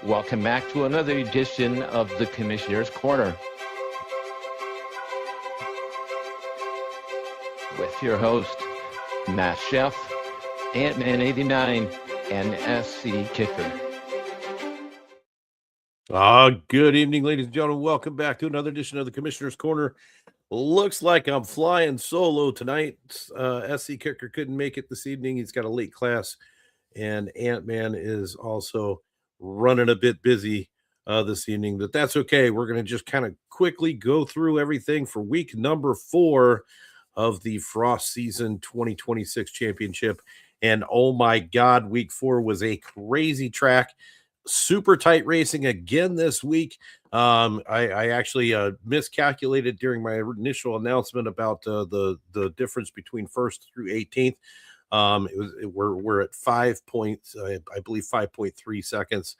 Welcome back to another edition of the Commissioner's Corner with your host, Matt Sheff, Ant-Man 89, and SC Kicker. Good evening, ladies and gentlemen. Welcome back to another edition of the Commissioner's Corner. Looks like I'm flying solo tonight. SC Kicker couldn't make it this evening. He's got a late class, and Ant-Man is also running a bit busy this evening, but that's okay. We're going to just kind of quickly go through everything for week number 4 of the Frost Season 2026 Championship. And oh my God, week 4 was a crazy track. Super tight racing again this week. I actually miscalculated during my initial announcement about the difference between 1st through 18th. We're at 5.3 seconds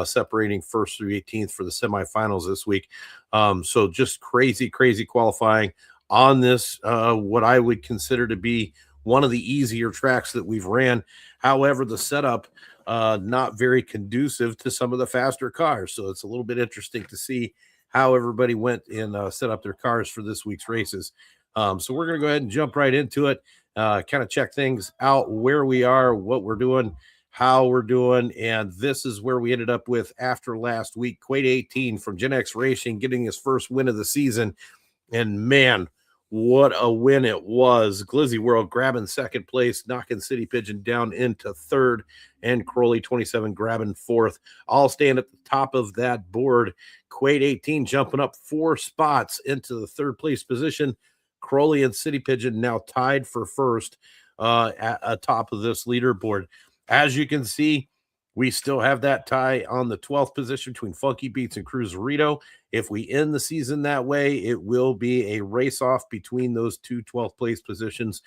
separating 1st through 18th for the semifinals this week. So just crazy qualifying on this, what I would consider to be one of the easier tracks that we've ran. However, the setup not very conducive to some of the faster cars. So it's a little bit interesting to see how everybody went and set up their cars for this week's races. So we're going to go ahead and jump right into it, kind of check things out, where we are, what we're doing, how we're doing. And this is where we ended up with after last week, Quade 18 from Gen X Racing getting his first win of the season. And man, what a win it was. Glizzy World grabbing second place, knocking City Pigeon down into third, and Crowley 27 grabbing fourth. All staying at the top of that board. Quade 18 jumping up 4 spots into the third place position. Crowley and City Pigeon now tied for first at top of this leaderboard. As you can see, we still have that tie on the 12th position between Funky Beats and Cruiserito. If we end the season that way, it will be a race-off between those two 12th place positions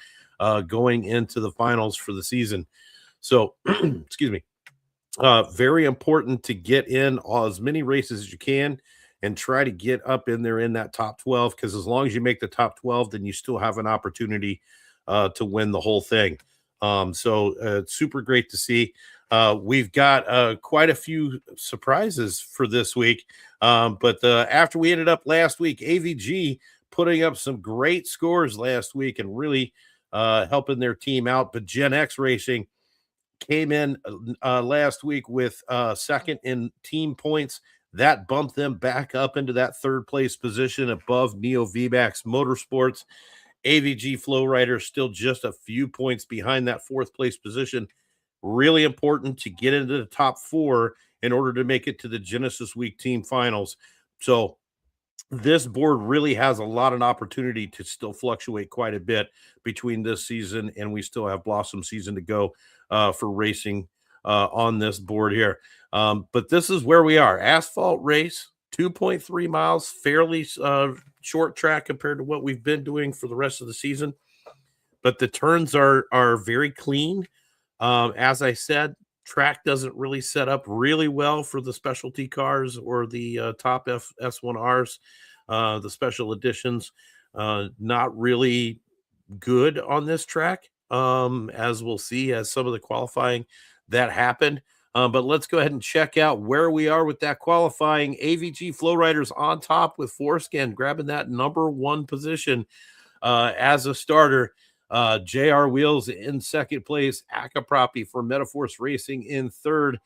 going into the finals for the season. So, excuse me, very important to get in as many races as you can and try to get up in there in that top 12, because as long as you make the top 12, then you still have an opportunity to win the whole thing. So it's super great to see. We've got quite a few surprises for this week. But after we ended up last week, AVG putting up some great scores last week and really helping their team out. But Gen X Racing came in last week with second in team points. That bumped them back up into that third place position above Neo VMAX Motorsports. AVG Flow Riders still just a few points behind that fourth place position. Really important to get into the top 4 in order to make it to the Genesis Week team finals. So this board really has a lot of opportunity to still fluctuate quite a bit between this season, and we still have Blossom season to go for racing on this board here. But this is where we are. Asphalt race, 2.3 miles, fairly short track compared to what we've been doing for the rest of the season. But the turns are very clean. As I said, track doesn't really set up really well for the specialty cars or the top S1Rs, the special editions. Not really good on this track, as we'll see as some of the qualifying that happened. But let's go ahead and check out where we are with that qualifying. AVG Flow Riders on top with Foreskin, grabbing that number 1 position as a starter. JR Wheels in second place, Akaproppy for Metaforce Racing in third,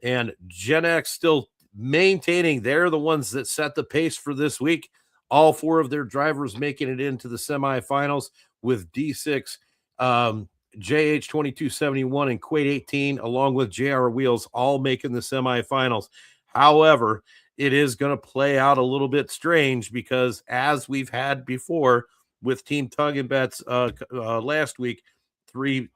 and Gen X still maintaining. They're the ones that set the pace for this week. All 4 of their drivers making it into the semifinals with D6, JH 2271 and Quade 18, along with JR Wheels, all making the semifinals. However, it is going to play out a little bit strange because, as we've had before with Team Tug and Bets last week, three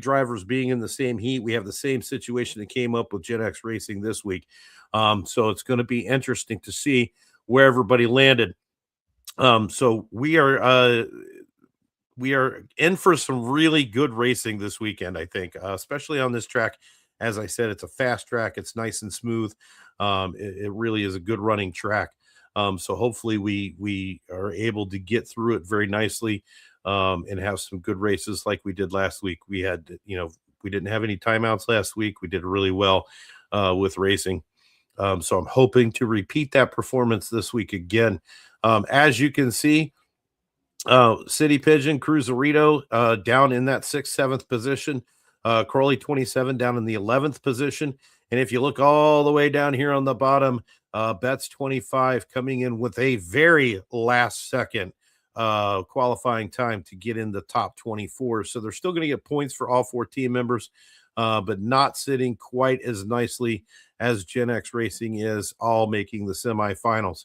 drivers being in the same heat, we have the same situation that came up with Gen X Racing this week. So it's going to be interesting to see where everybody landed. So we are in for some really good racing this weekend, I think, especially on this track. As I said, it's a fast track. It's nice and smooth. It really is a good running track. So hopefully we are able to get through it very nicely and have some good races like we did last week. We had, we didn't have any timeouts last week. We did really well with racing. So I'm hoping to repeat that performance this week again. As you can see, City Pigeon, Cruiserito down in that 6th, 7th position. Crowley 27 down in the 11th position. And if you look all the way down here on the bottom, Betts 25 coming in with a very last second qualifying time to get in the top 24. So they're still going to get points for all 4 team members, but not sitting quite as nicely as Gen X Racing is, all making the semifinals.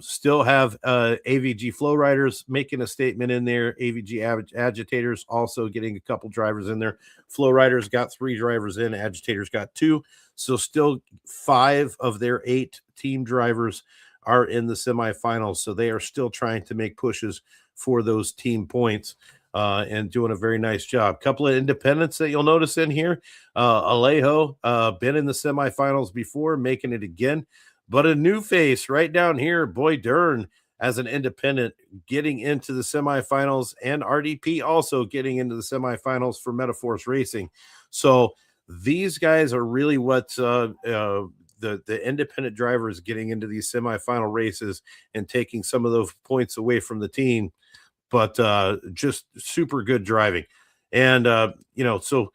Still have AVG Flow Riders making a statement in there. AVG Agitators also getting a couple drivers in there. Flow Riders got 3 drivers in. Agitators got 2. So still 5 of their 8 team drivers are in the semifinals. So they are still trying to make pushes for those team points and doing a very nice job. Couple of independents that you'll notice in here. Alejo, been in the semifinals before, making it again. But a new face right down here, Boy Dern, as an independent, getting into the semifinals, and RDP also getting into the semifinals for Metaforce Racing. So these guys are really what the independent drivers getting into these semifinal races and taking some of those points away from the team. But just super good driving. And, so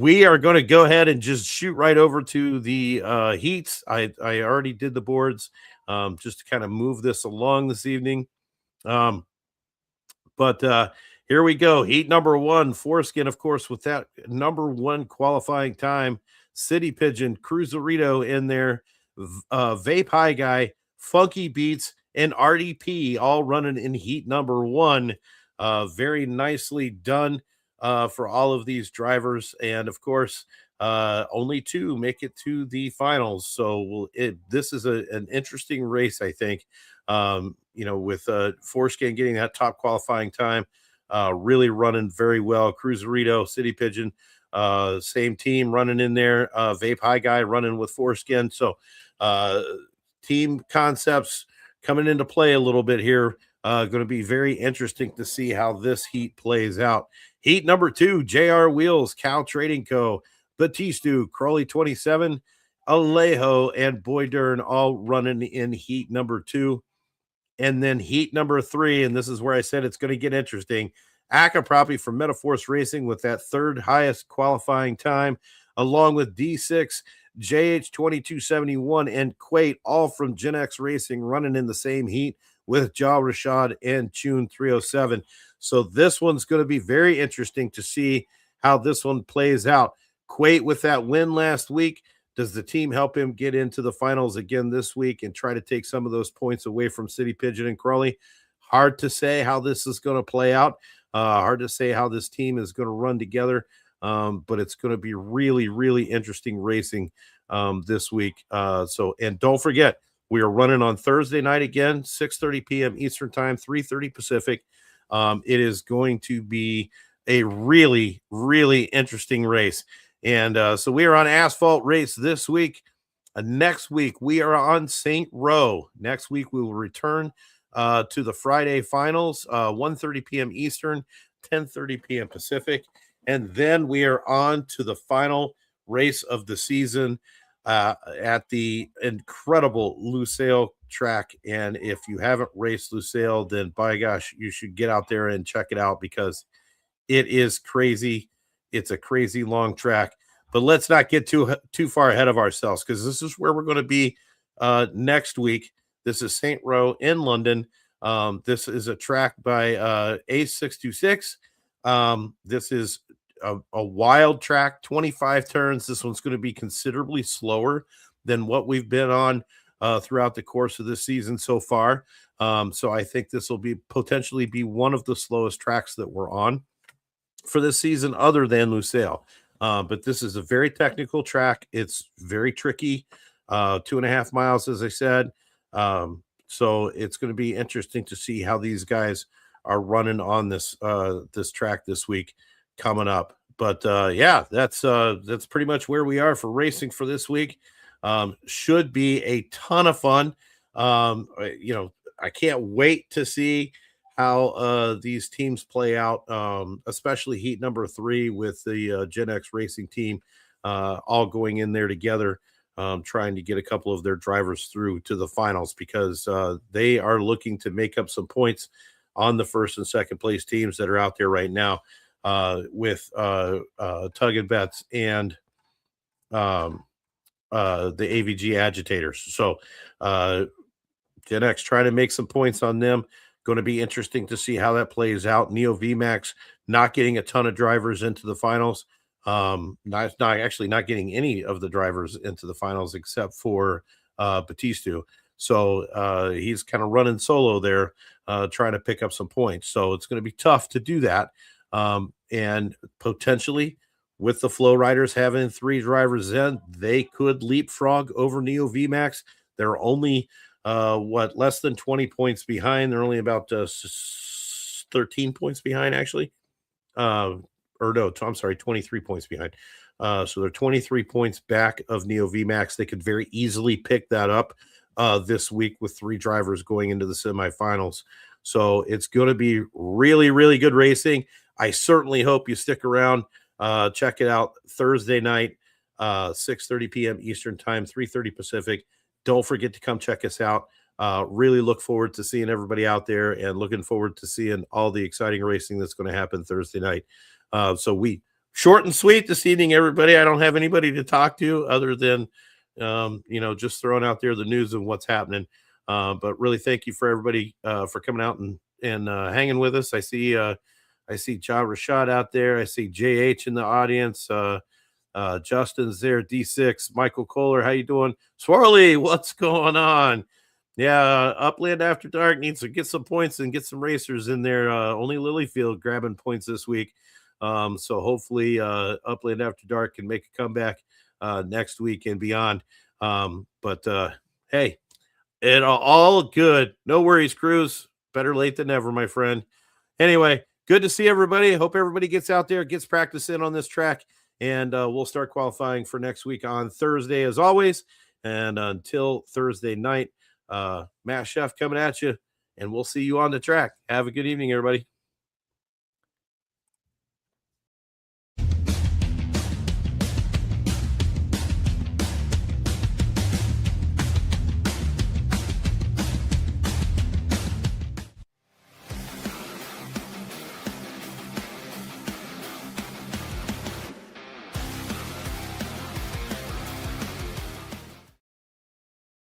we are going to go ahead and just shoot right over to the heats. I already did the boards just to kind of move this along this evening. But here we go. Heat number 1, Foreskin, of course, with that number 1 qualifying time. City Pigeon, Cruiserito in there, Vape High Guy, Funky Beats, and RDP all running in heat number 1. Very nicely done for all of these drivers. And of course, only 2 make it to the finals. So this is an interesting race, I think. With Foreskin getting that top qualifying time, really running very well. Cruiserito, City Pigeon, same team running in there. Vape High Guy running with Foreskin. So team concepts coming into play a little bit here. Going to be very interesting to see how this heat plays out. Heat number 2, JR Wheels, Cal Trading Co., Batistu, Crowley 27, Alejo, and Boy Dern all running in heat number 2. And then heat number 3, and this is where I said it's going to get interesting. Akapropi from Metaforce Racing with that 3rd highest qualifying time, along with D6, JH2271, and Quate, all from Gen X Racing, running in the same heat with Ja Rashad and Tune 307. So this one's going to be very interesting to see how this one plays out. Quate with that win last week. Does the team help him get into the finals again this week and try to take some of those points away from City Pigeon and Crowley? Hard to say how this is going to play out. Hard to say how this team is going to run together. But it's going to be really, really interesting racing this week. And don't forget, we are running on Thursday night again, 6:30 p.m. Eastern Time, 3:30 Pacific. It is going to be a really, really interesting race. And so we are on asphalt race this week. Next week, we are on St. Row. Next week, we will return to the Friday finals, 1:30 p.m. Eastern, 10:30 p.m. Pacific. And then we are on to the final race of the season at the incredible Lusail track. And if you haven't raced Lusail, then by gosh, you should get out there and check it out because it is crazy. It's a crazy long track. But let's not get too far ahead of ourselves because this is where we're going to be next week. This is St. Row in London. This is a track by Ace 626. This is a wild track, 25 turns. This one's going to be considerably slower than what we've been on throughout the course of this season so far. So I think this will be potentially be one of the slowest tracks that we're on for this season other than Lusail. But this is a very technical track. It's very tricky, 2.5 miles, as I said. So it's going to be interesting to see how these guys are running on this track this week coming up. But yeah, that's pretty much where we are for racing for this week. Should be a ton of fun. I can't wait to see how these teams play out, especially heat number 3 with the Gen X Racing team all going in there together. trying to get a couple of their drivers through to the finals, because they are looking to make up some points on the first and second place teams that are out there right now, with Tug and Bets and the AVG Agitators. So Gen X trying to make some points on them. Going to be interesting to see how that plays out. Neo VMAX not getting a ton of drivers into the finals. Not getting any of the drivers into the finals except for Batistu. So he's kind of running solo there, trying to pick up some points. So it's going to be tough to do that. And potentially, with the Flow Riders having 3 drivers in, they could leapfrog over Neo VMAX. They're only less than 20 points behind. They're only about 13 points behind, actually. Or no, I'm sorry, 23 points behind. So they're 23 points back of Neo VMAX. They could very easily pick that up this week with 3 drivers going into the semifinals. So it's going to be really, really good racing. I certainly hope you stick around. Check it out Thursday night, 6:30 p.m. Eastern time, 3:30 Pacific. Don't forget to come check us out. Really look forward to seeing everybody out there, and looking forward to seeing all the exciting racing that's going to happen Thursday night. So we short and sweet this evening, everybody. I don't have anybody to talk to other than, just throwing out there the news of what's happening. But really thank you for everybody for coming out and hanging with us. I see John Rashad out there. I see JH in the audience. Justin's there. D6, Michael Kohler. How you doing? Swirly, what's going on? Yeah, Upland After Dark needs to get some points and get some racers in there. Only Lilyfield grabbing points this week. So hopefully Upland After Dark can make a comeback next week and beyond. But hey, it all good. No worries, Cruz. Better late than never, my friend. Anyway, good to see everybody. I hope everybody gets out there, gets practice in on this track, and we'll start qualifying for next week on Thursday as always. And until Thursday night, Matt Chef coming at you, and we'll see you on the track. Have a good evening, everybody.